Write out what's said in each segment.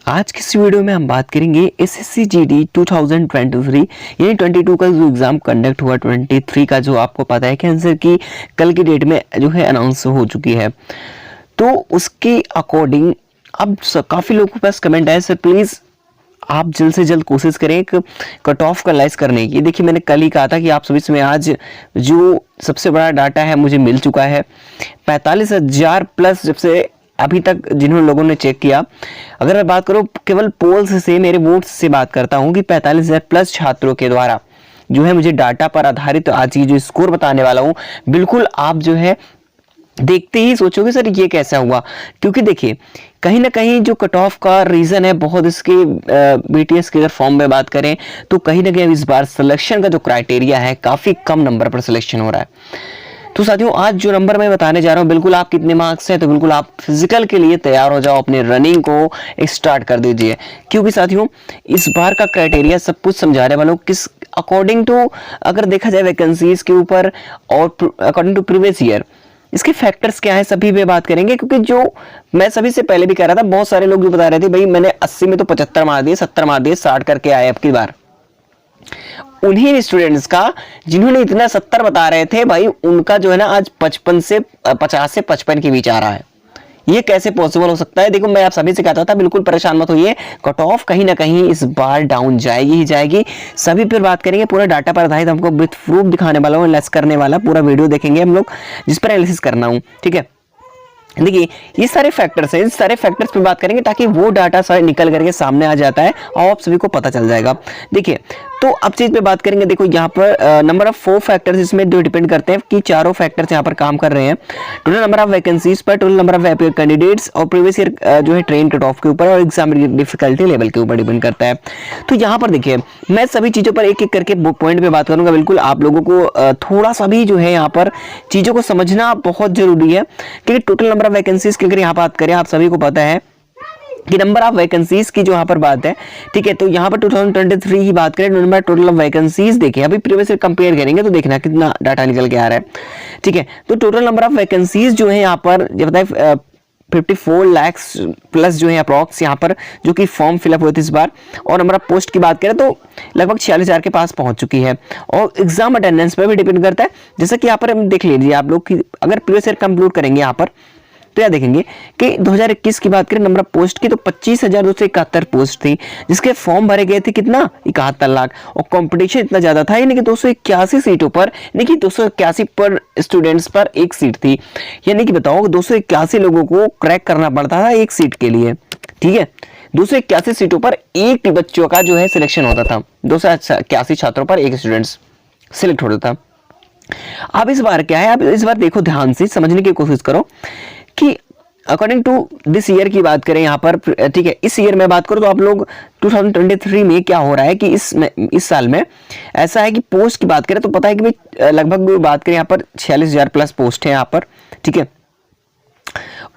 आज की इस वीडियो में हम बात करेंगे एसएससी जीडी 2023 यानी 22 का जो एग्जाम कंडक्ट हुआ 23 का, जो आपको पता है कि आंसर की कल की डेट में जो है अनाउंस हो चुकी है। तो उसके अकॉर्डिंग अब काफ़ी लोगों के पास कमेंट आया, सर प्लीज़ आप जल्द से जल्द कोशिश करें एक कट ऑफ का एनालाइज करने की। देखिए मैंने कल ही कहा था कि आप सभी में आज जो सबसे बड़ा डाटा है मुझे मिल चुका है 45,000 प्लस। जब से अभी तक जिन्होंने लोगों ने चेक किया, अगर मैं बात करूं केवल पोल्स से, मेरे वोट्स से बात करता हूं कि 45,000 प्लस छात्रों के द्वारा जो है मुझे डाटा पर आधारित आज की जो स्कोर बताने वाला हूं, बिल्कुल आप जो है देखते ही सोचोगे सर ये कैसा हुआ। क्योंकि देखिए कहीं ना कहीं जो कट ऑफ का रीजन है बहुत इसके बीटीएस के अगर फॉर्म में बात करें तो कहीं ना कहीं इस बार सिलेक्शन का जो क्राइटेरिया है काफी कम नंबर पर सिलेक्शन हो रहा है। तो साथियों आज जो नंबर मैं बताने जा रहा हूं, बिल्कुल आप कितने मार्क्स हैं तो बिल्कुल आप फिजिकल के लिए तैयार हो जाओ, अपने रनिंग को स्टार्ट कर दीजिए। क्योंकि साथियों इस बार का क्राइटेरिया सब कुछ समझाने वालों किस अकॉर्डिंग टू, अगर देखा जाए वैकेंसीज के ऊपर और अकॉर्डिंग टू प्रीवियस ईयर इसके फैक्टर्स क्या है सभी पे बात करेंगे। क्योंकि जो मैं सभी से पहले भी कह रहा था, बहुत सारे लोग जो बता रहे थे भाई मैंने 80 में तो 75 मार दिए, 70 मार दिए, 60 करके आए अब की बार। उन्हीं स्टूडेंट्स का जिन्होंने इतना 70 बता रहे थे भाई, उनका जो है ना आज 50 से 55 के बीच आ रहा है। ये कैसे पॉसिबल हो सकता है? देखो मैं आप सभी से कहता था बिल्कुल परेशान मत होइए, कट ऑफ कहीं ना कहीं इस बार डाउन जाएगी ही जाएगी। सभी पर बात करेंगे, पूरा डाटा पर आधारित हमको विथ प्रूफ दिखाने वाला हूँ, लेस करने वाला पूरा वीडियो देखेंगे हम लोग जिस पर एनालिसिस करना हूँ। ठीक है, देखिए ये सारे फैक्टर्स हैं, इन सारे फैक्टर्स पे बात करेंगे ताकि वो डाटा सारे निकल करके सामने आ जाता है और आप सभी को पता चल जाएगा। देखिए तो अब चीज पे बात करेंगे। देखो यहाँ पर नंबर ऑफ 4 फैक्टर्स इसमें जो डिपेंड करते हैं कि चारों फैक्टर्स यहाँ पर काम कर रहे हैं। टोटल नंबर ऑफ वैकेंसीज पर, टोटल नंबर ऑफ कैंडिडेट्स और प्रीवियस ईयर जो है ट्रेन कट ऑफ के ऊपर और एग्जाम डिफिकल्टी लेवल के ऊपर डिपेंड करता है। तो यहाँ पर देखिए मैं सभी चीजों पर एक एक करके पॉइंट पे बात करूंगा। बिल्कुल आप लोगों को थोड़ा सा भी जो है यहाँ पर चीजों को समझना बहुत जरूरी है। क्योंकि टोटल नंबर ऑफ वैकेंसीज की अगर यहाँ बात करें, आप सभी को पता है कि नंबर ऑफ वैकेंसीज की जो यहाँ पर बात है, ठीक है, तो यहाँ पर 2023 की बात करें, नंबर टोटल ऑफ वैकेंसीज देखिए, अभी प्रीवियस ईयर कंपेयर करेंगे तो देखना कितना डाटा निकल के आ रहा है। ठीक है, तो टोटल नंबर ऑफ वैकेंसीज जो है यहाँ पर जब बताए 54 लाख प्लस जो है अप्रॉक्स यहाँ पर जो कि फॉर्म फिलअप हुए थे इस बार। और नंबर ऑफ पोस्ट की बात करें तो लगभग 46,000 के पास पहुंच चुकी है। और एग्जाम अटेंडेंस पर भी डिपेंड करता है, जैसा कि यहाँ पर हम देख लीजिए आप लोग की अगर प्रीवियस ईयर कंप्लीट करेंगे यहाँ पर तो यह देखेंगे कि 2021 की बात करें नंबर ऑफ पोस्ट की तो 25,271 पोस्ट थी, जिसके फॉर्म भरे गए थे कितना 71 लाख। और कंपटीशन इतना ज्यादा था, यानी कि 281 सीटों पर, यानी कि 281 पर स्टूडेंट्स पर एक सीट थी। यानी कि बताओ 281 लोगों को क्रैक करना पड़ता था एक सीट के लिए। ठीक है, 281 सीटों पर एक बच्चों का जो है सिलेक्शन होता था, 281 छात्रों पर एक स्टूडेंट्स सिलेक्ट होता था। अब इस बार क्या है, अब इस बार देखो ध्यान से समझने की कोशिश करो कि अकॉर्डिंग टू दिस ईयर की बात करें यहाँ पर, ठीक है, इस ईयर में बात करो तो आप लोग 2023 में क्या हो रहा है कि इस साल में ऐसा है कि पोस्ट की बात करें तो पता है कि भाई लगभग बात करें यहाँ पर 46,000 प्लस पोस्ट है यहाँ पर। ठीक है,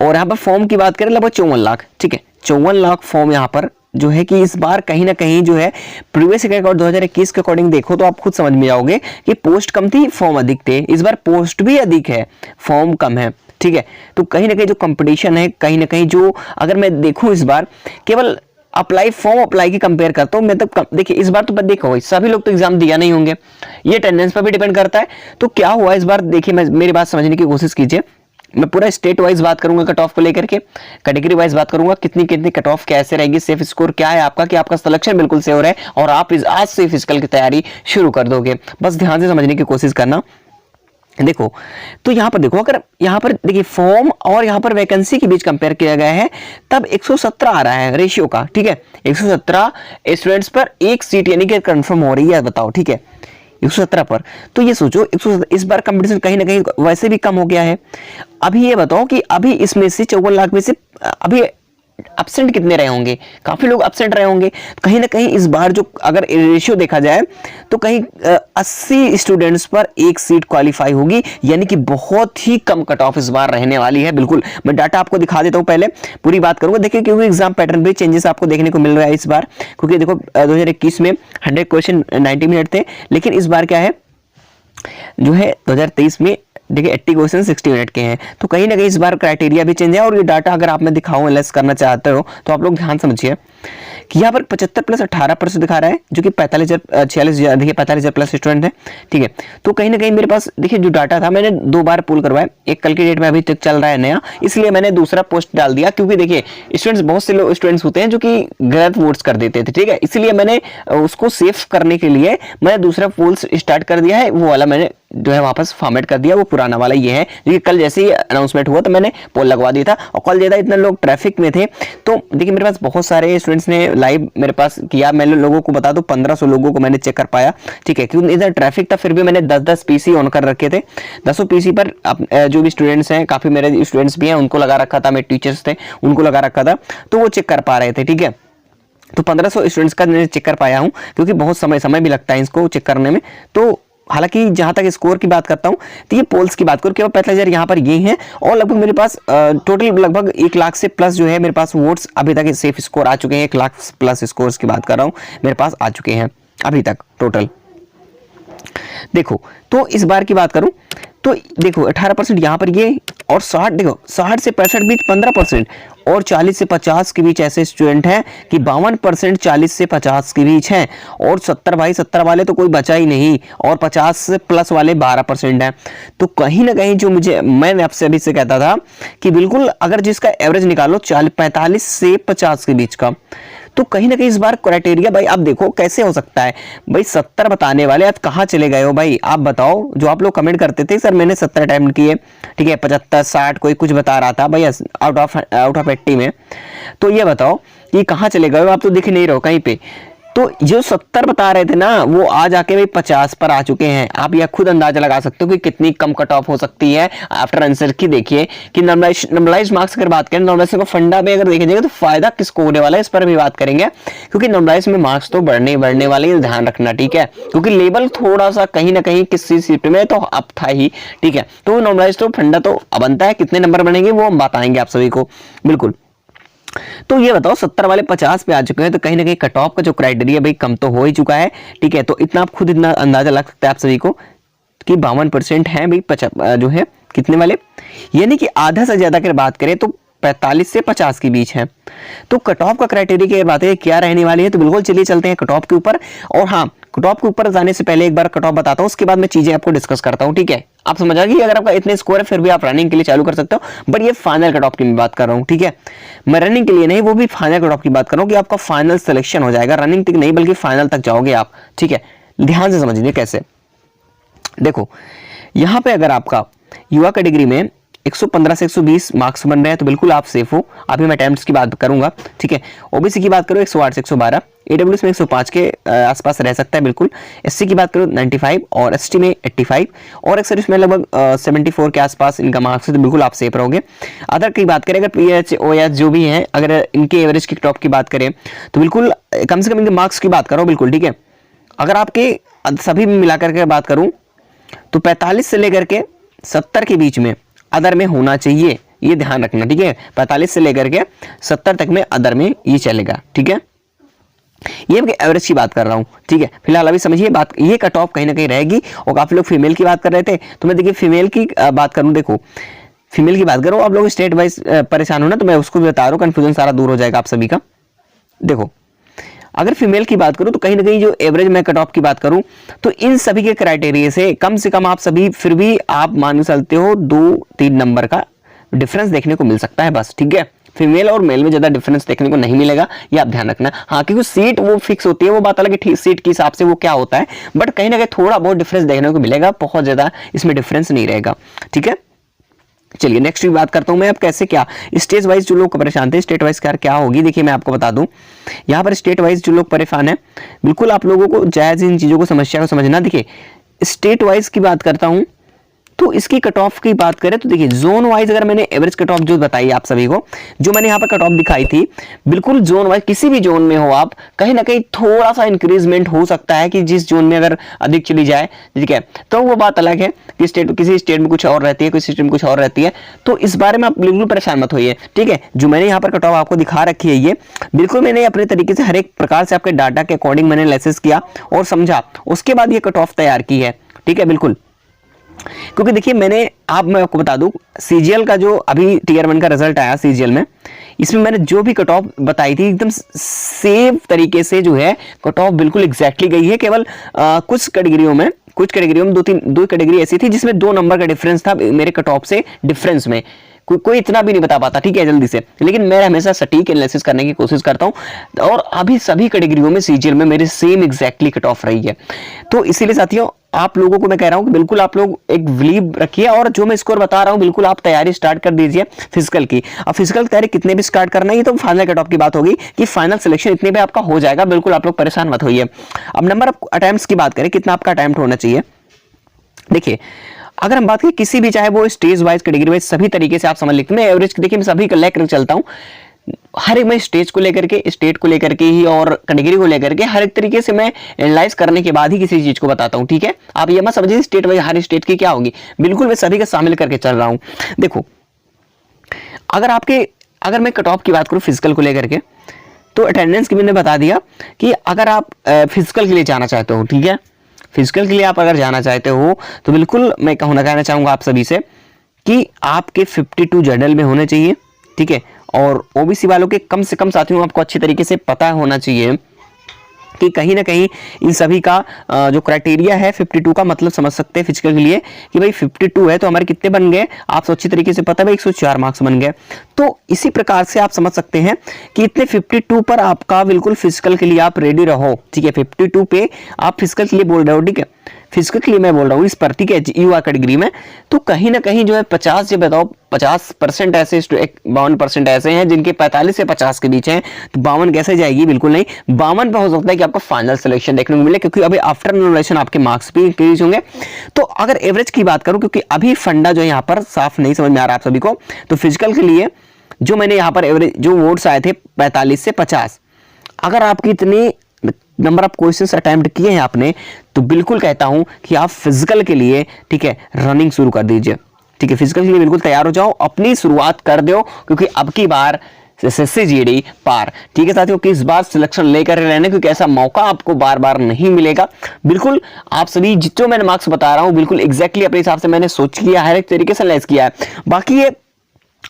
और यहाँ पर फॉर्म की बात करें लगभग 54 लाख। ठीक है, 54 लाख फॉर्म यहाँ पर जो है कि इस बार कहीं ना कहीं जो है प्रीवियस ईयर और 2021 के अकॉर्डिंग देखो तो आप खुद समझ में जाओगे कि पोस्ट कम थी, फॉर्म अधिक थे। इस बार पोस्ट भी अधिक है, फॉर्म कम है। ठीक है, तो कहीं ना कहीं जो कंपटीशन है, कहीं ना कहीं जो अगर मैं देखूं इस बार केवल फॉर्म अप्लाई की कंपेयर करता हूं मैं, तो देखिए इस बार तो देखो सभी लोग तो एग्जाम दिया नहीं होंगे, ये अटेंडेंस पर भी डिपेंड करता है। तो क्या हुआ इस बार, देखिए मेरी बात समझने की कोशिश कीजिए। मैं पूरा स्टेट वाइज बात करूंगा कट ऑफ को लेकर के, कैटेगरी वाइज बात करूंगा कितनी कितनी कट ऑफ कैसे रहेगी, सेफ स्कोर क्या है आपका, कि आपका सिलेक्शन बिल्कुल से हो रहा है और आप आज से फिजिकल की तैयारी शुरू कर दोगे। बस ध्यान से समझने की कोशिश करना। देखो तो यहाँ पर देखो, अगर यहाँ पर देखिए फॉर्म और यहाँ पर वैकेंसी के बीच कंपेयर किया गया है तब 117 आ रहा है रेशियो का। ठीक है, 117 स्टूडेंट्स पर एक सीट यानी कि कंफर्म हो रही है, बताओ। ठीक है, 117 पर, तो ये सोचो 117 इस बार कंपटीशन कहीं ना कहीं वैसे भी कम हो गया है। अभी ये बताओ कि अभी इसमें से 54 लाख में से अभी एब्सेंट कितने रहे होंगे, काफी लोग एब्सेंट रहे होंगे। कहीं ना कहीं इस बार जो अगर रेशियो देखा जाए तो कहीं 80 स्टूडेंट्स पर एक सीट क्वालिफाई होगी, यानी कि बहुत ही कम कट ऑफ इस बार रहने वाली है। बिल्कुल मैं डाटा आपको दिखा देता हूं, पहले पूरी बात करूंगा। देखिए क्योंकि एग्जाम पैटर्न में चेंजेस आपको देखने को मिल रहा है इस बार, क्योंकि देखो 2021 में 100 क्वेश्चन 90 मिनट थे, लेकिन इस बार क्या है जो है 2023 में देखिए 80 क्वेश्चन 60 मिनट के हैं, तो कहीं ना कहीं इस बार क्राइटेरिया भी चेंज है। और ये डाटा अगर आप मैं दिखाऊं, एनालाइज करना चाहते हो तो आप लोग ध्यान समझिए कि यहाँ पर 75 प्लस 18% दिखा रहा है, जो कि 45,000 देखिए 45,000 प्लस स्टूडेंट है, ठीक है। तो कहीं ना कहीं मेरे पास देखिए जो डाटा था मैंने 2 बार पुल करवाया, एक कल की डेट में अभी तक चल रहा है नया, इसलिए मैंने दूसरा पोस्ट डाल दिया, क्योंकि देखिए स्टूडेंट्स बहुत से लोग स्टूडेंट्स होते हैं जो कि गलत वोट्स कर देते थे, ठीक है। इसलिए मैंने उसको सेव करने के लिए मैंने दूसरा पोल स्टार्ट कर दिया है, वो वाला मैंने जो है वापस फॉर्मेट कर दिया, वो पुराना वाला ये है, क्योंकि कल जैसे ही अनाउंसमेंट हुआ तो मैंने पोल लगवा दिया था। और कल ज्यादा इतना लोग ट्रैफिक में थे, तो देखिए मेरे पास बहुत सारे स्टूडेंट्स ने लाइव मेरे पास किया, मैं लोगों को बता दूं 1500 लोगों को मैंने चेक कर पाया, ठीक है। क्योंकि इधर ट्रैफिक था, फिर भी मैंने 10-10 पीसी ऑन कर रखे थे, 10 पीसी पर जो भी स्टूडेंट्स हैं, काफी मेरे स्टूडेंट्स भी हैं, उनको लगा रखा था, मेरे टीचर्स थे उनको लगा रखा था, तो वो चेक कर पा रहे थे, ठीक है। तो 1500 स्टूडेंट्स का मैंने चेक कर पाया हूं, क्योंकि बहुत समय भी लगता है इसको चेक करने में। तो हालांकि जहां तक स्कोर की बात करता हूं, तो ये पोल्स की बात करूं, केवल 45,000 यहाँ पर ये हैं, और लगभग मेरे पास टोटल लगभग 1 लाख से प्लस जो है मेरे पास वोट्स अभी तक सेफ स्कोर आ चुके हैं। 1 लाख प्लस स्कोर्स की बात कर रहा हूं, मेरे पास आ चुके हैं अभी तक टोटल। देखो तो इस बार की बात करूं तो देखो 18% यहाँ पर ये, और 60 देखो 60 से 65 बीच 15%, और 40 से 50 के बीच ऐसे स्टूडेंट हैं कि 52% 40 से 50 के बीच हैं, और 70 भाई 70 वाले तो कोई बचा ही नहीं, और 50 से प्लस वाले 12% हैं। तो कहीं ना कहीं जो मैंने आपसे अभी से कहता था कि बिल्कुल अगर जिसका एवरेज निकालो 45 से 50 के बीच का, तो कहीं ना कहीं इस बार क्राइटेरिया भाई आप देखो कैसे हो सकता है भाई। 70 बताने वाले आज कहाँ चले गए हो भाई, आप बताओ। जो आप लोग कमेंट करते थे सर मैंने 70 अटेम्प्ट किए, ठीक है, 75 60 कोई कुछ बता रहा था भाई आउट ऑफ 80 में, तो ये बताओ कि कहाँ चले गए हो, आप तो दिख नहीं रहो कहीं पे। तो जो 70 बता रहे थे ना, वो आज आके भाई 50 पर आ चुके हैं। आप यह खुद अंदाजा लगा सकते हो कि कितनी कम कट ऑफ हो सकती है आफ्टर आंसर की। देखिए कि नॉर्मलाइज मार्क्स अगर बात करें, नॉर्मलाइज को फंडा में अगर देखें जाएगा तो फायदा किसको होने वाला है, इस पर भी बात करेंगे, क्योंकि नॉर्मलाइज में मार्क्स तो बढ़ने वाले, ध्यान रखना, ठीक है। क्योंकि लेवल थोड़ा सा कहीं ना कहीं किसी सीट में तो अप था ही, ठीक है। तो नॉर्मलाइज तो फंडा तो बनता है, कितने नंबर बनेंगे वो हम बताएंगे आप सभी को, बिल्कुल। तो ये बताओ 70 वाले 50 पे आ चुके हैं, तो कहीं ना कहीं कट ऑफ का जो क्राइटेरिया भाई कम तो हो ही चुका है, ठीक है। तो इतना आप खुद इतना अंदाजा लग सकता है आप सभी को कि 52% है भाई जो है कितने वाले, यानी कि आधा से ज्यादा अगर बात करें तो 45 से 50 के बीच है। तो कट ऑफ का क्राइटेरिया की बात है क्या रहने वाली है, तो बिल्कुल चलिए चलते हैं कट ऑफ के ऊपर। और हाँ, कट ऑफ के ऊपर जाने से पहले एक बार कट ऑफ बताता हूँ, उसके बाद मैं चीजें आपको डिस्कस करता हूँ, ठीक है। आप समझ आ गई, अगर आपका इतने स्कोर है फिर भी आप रनिंग के लिए चालू कर सकते हो, बट ये फाइनल कट ऑफ की मैं बात कर रहा हूँ, ठीक है। मैं रनिंग के लिए नहीं, वो भी फाइनल कट ऑफ की बात कर रहा हूँ कि आपका फाइनल सिलेक्शन हो जाएगा, रनिंग तक नहीं बल्कि फाइनल तक जाओगे आप, ठीक है। ध्यान से समझिए कैसे। देखो यहाँ पे अगर आपका युवा कैटेगरी में 115 से 120 मार्क्स बन रहे हैं तो बिल्कुल आप सेफ हो। अभी मैं अटेम्प्ट्स की बात करूंगा, ठीक है। ओबीसी की बात करूं 108 से 112, ईडब्ल्यूएस में 105 के आसपास रह सकता है बिल्कुल। एससी की बात करूं 95 और एसटी में 85 और एक सर्विस में लगभग 74 के आसपास इनका मार्क्स है, तो बिल्कुल आप सेफ रहोगे। अदर की बात करें अगर पीएच ओएच जो भी हैं, अगर इनके एवरेज की टॉप की बात करें तो बिल्कुल कम से कम इनके मार्क्स की बात करो बिल्कुल, ठीक है। अगर आपके सभी मिलाकर के बात करूं तो 45 से लेकर के 70 के बीच में अदर में होना चाहिए, ये ध्यान रखना, ठीक है। 45 से लेकर के 70 तक में अदर में ये चलेगा, ठीक है। ये मैं एवरेज की बात कर रहा हूं, ठीक है। फिलहाल अभी समझिए बात, ये कट ऑफ कहीं ना कहीं रहेगी। और काफी लोग फीमेल की बात कर रहे थे, तो मैं देखिए फीमेल की बात करूं। देखो फीमेल की बात करो, आप लोग स्टेट वाइज परेशान हो ना, तो मैं उसको भी बता रहा हूं, कंफ्यूजन सारा दूर हो जाएगा आप सभी का। देखो अगर फीमेल की बात करूं तो कहीं ना कहीं जो एवरेज में कट ऑफ की बात करूं तो इन सभी के क्राइटेरिया से कम आप सभी फिर भी आप मान चलते हो 2-3 नंबर का डिफरेंस देखने को मिल सकता है बस, ठीक है। फीमेल और मेल में ज्यादा डिफरेंस देखने को नहीं मिलेगा, ये आप ध्यान रखना। हाँ, क्योंकि सीट वो फिक्स होती है, वो बात अलग है, सीट के हिसाब से वो क्या होता है, बट कहीं ना कहीं थोड़ा बहुत डिफरेंस देखने को मिलेगा, बहुत ज्यादा इसमें डिफरेंस नहीं रहेगा, ठीक है। चलिए नेक्स्ट भी बात करता हूं मैं अब कैसे क्या स्टेट वाइज जो लोग परेशान थे, स्टेट वाइज क्या होगी। देखिए मैं आपको बता दूं, यहाँ पर स्टेट वाइज जो लोग परेशान है, बिल्कुल आप लोगों को जायज इन चीजों को समस्या को समझना। देखिए स्टेट वाइज की बात करता हूं तो इसकी कट ऑफ की बात करें तो देखिए जोन वाइज अगर मैंने एवरेज कट ऑफ जो बताई आप सभी को, जो मैंने यहाँ पर कट ऑफ दिखाई थी, बिल्कुल जोन वाइज किसी भी जोन में हो आप, कहीं ना कहीं थोड़ा सा इंक्रीजमेंट हो सकता है कि जिस जोन में अगर अधिक चली जाए, ठीक है, तो वो बात अलग है कि किसी स्टेट में कुछ और रहती है, किसी स्टेट में कुछ और रहती है। तो इस बारे में आप बिल्कुल परेशान मत होइए, ठीक है। जो मैंने यहाँ पर कट ऑफ आपको दिखा रखी है, ये बिल्कुल मैंने अपने तरीके से हर एक प्रकार से आपके डाटा के अकॉर्डिंग मैंने एनालिसिस किया और समझा, उसके बाद ये कट ऑफ तैयार की है, ठीक है। बिल्कुल क्योंकि देखिए मैं आपको बता दूं, सीजीएल का जो अभी टीयर 1 का रिजल्ट आया सीजीएल में, इसमें मैंने जो भी कट ऑफ बताई थी एकदम सेम तरीके से जो है कट ऑफ बिल्कुल एग्जैक्टली गई है। केवल कुछ कैटेगरियों में दो कैटेगरी ऐसी थी जिसमें 2 नंबर का डिफरेंस था मेरे कट ऑफ से डिफरेंस में। कोई इतना भी नहीं बता पाता, ठीक है, जल्दी से। लेकिन मैं हमेशा सटीक एनालिसिस करने की कोशिश करता हूं और अभी सभी कैटेगरियों में सीजीएल में मेरी सेम एग्जैक्टली कट ऑफ रही है। तो इसीलिए साथियों आप लोगों को मैं कह रहा हूं कि बिल्कुल आप लोग एक बिलीव रखिए और जो मैं स्कोर बता रहा हूं बिल्कुल आप तैयारी स्टार्ट कर दीजिए फिजिकल की। अब फिजिकल तैयारी कितने भी स्टार्ट करना है तो फाइनल कट ऑफ की बात होगी कि फाइनल सिलेक्शन इतने भी आपका हो जाएगा, बिल्कुल आप लोग परेशान मत होइए। अब नंबर ऑफ अटेम्प्ट्स की बात करें, कितना आपका अटेम्प्ट होना चाहिए। देखिए अगर हम बात करें किसी भी, चाहे वो स्टेज वाइज कैटेगरी वाइज, सभी तरीके से आप समझ लेते हैं। मैं एवरेज देखिए मैं सभी लेकर चलता हूं, हर एक मैं स्टेज को लेकर के, स्टेट को लेकर के ही और कैटेगरी को लेकर के हर एक तरीके से मैं एनालाइज करने के बाद ही किसी चीज को बताता हूं, ठीक है। आप ये मत समझिए स्टेट वाइज हर स्टेट की क्या होगी, बिल्कुल मैं सभी का शामिल करके चल रहा हूं। देखो अगर मैं कट ऑफ की बात करूं फिजिकल को लेकर के, तो अटेंडेंस की मैंने बता दिया कि अगर आप फिजिकल के लिए जाना चाहते हो, ठीक है, फिजिकल के लिए आप अगर जाना चाहते हो तो बिल्कुल मैं कहना चाहूंगा आप सभी से कि आपके 52 जनरल में होने चाहिए, ठीक है। और ओबीसी वालों के कम से कम साथियों आपको अच्छी तरीके से पता होना चाहिए कि कहीं ना कहीं इन सभी का जो क्राइटेरिया है 52 का, मतलब समझ सकते हैं फिजिकल के लिए कि भाई 52 है तो हमारे कितने बन गए, आपको अच्छी तरीके से पता है भाई 104 मार्क्स बन गए। तो इसी प्रकार से आप समझ सकते हैं कि इतने 52 पर आपका बिल्कुल फिजिकल के लिए आप रेडी रहो, ठीक है। 52 पे आप फिजिकल के लिए बोल रहे हो, ठीक है, फिजिकल के लिए मैं बोल रहा हूँ इस पर, ठीक है, युवा कैटेगरी में। तो कहीं ना कहीं जो है 50 से बताओ 50% ऐसे 52% ऐसे हैं जिनके 45 से 50 के बीच हैं, तो 52 कैसे जाएगी, बिल्कुल नहीं। 52 पे हो सकता है कि आपको फाइनल सिलेक्शन देखने को मिले, क्योंकि अभी आफ्टर नॉमिनेशन आपके मार्क्स भी इंक्रीज होंगे। तो अगर एवरेज की बात करूं, क्योंकि अभी फंडा जो है यहाँ पर साफ नहीं समझ में आ रहा आप सभी को, तो फिजिकल के लिए जो मैंने यहाँ पर एवरेज जो वोट्स आए थे 45 से 50, अगर आपकी इतनी नंबर ऑफ क्वेश्चंस अटेम्प्ट किए हैं आपने, तो बिल्कुल कहता हूं कि आप फिजिकल के लिए, ठीक है, रनिंग शुरू कर दीजिए, ठीक है। फिजिकल के लिए बिल्कुल तैयार हो जाओ, अपनी शुरुआत कर दो, क्योंकि अब की बार एसएससी जीडी पार, ठीक है साथियों, कि इस बार सिलेक्शन लेकर रहने, क्योंकि ऐसा मौका आपको बार बार नहीं मिलेगा। बिल्कुल आप सभी जो मैंने मार्क्स बता रहा हूं बिल्कुल एग्जैक्टली अपने हिसाब से मैंने सोच किया है, हर एक तरीके से एनालाइज किया है। बाकी ये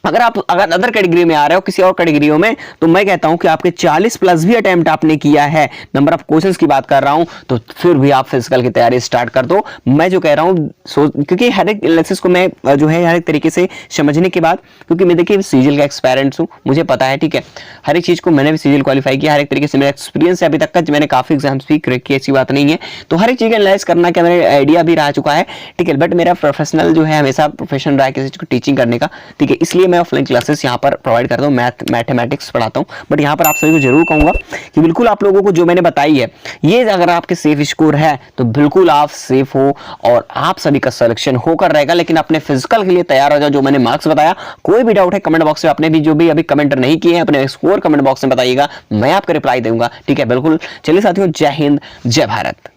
अगर अदर कैटेगरी में आ रहे हो, किसी और कैटेगरियों में, तो मैं कहता हूं कि आपके 40 प्लस भी अटेम्प्ट आपने किया है, नंबर ऑफ क्वेश्चंस की बात कर रहा हूं, तो फिर भी आप फिजिकल की तैयारी स्टार्ट कर दो। मैं जो कह रहा हूं क्योंकि हर एक एनालिसिस को मैं जो है हर एक तरीके से समझने के बाद, क्योंकि मैं देखिए सीजीएल का एक्सपेरेंट्स हूं, मुझे पता है, ठीक है, हर एक चीज को मैंने भी सीजीएल क्वालिफाई किया, हर एक तरीके से मेरा एक्सपीरियंस है अभी तक का, मैंने काफी एग्जाम्स भी क्रैक किए, ऐसी बात नहीं है। तो हर एक चीज एनालाइज करना का मेरा आइडिया भी रह चुका है, ठीक है। बट मेरा प्रोफेशनल जो है हमेशा प्रोफेशन रहा है किसी चीज को टीचिंग करने का, ठीक है, इसलिए मैं ऑफलाइन क्लासेस यहाँ पर प्रोवाइड करता हूँ, मैथमेटिक्स पढ़ाता हूँ। बट यहाँ पर आप सभी को जरूर कहूंगा कि बिल्कुल आप लोगों को जो मैंने बताई है, ये अगर आपके सेफ स्कोर है तो बिल्कुल आप सेफ हो और आप सभी का सिलेक्शन होकर रहेगा। लेकिन अपने फिजिकल के लिए तैयार हो जाओ, जो मैंने मार्क्स बताया। कोई भी डाउट है कमेंट बॉक्स में, आपने भी जो भी अभी कमेंट नहीं किए हैं अपने स्कोर कमेंट बॉक्स में बताइएगा, मैं आपका रिप्लाई दूंगा, ठीक है। बिल्कुल, चलिए साथियों, जय हिंद, जय भारत।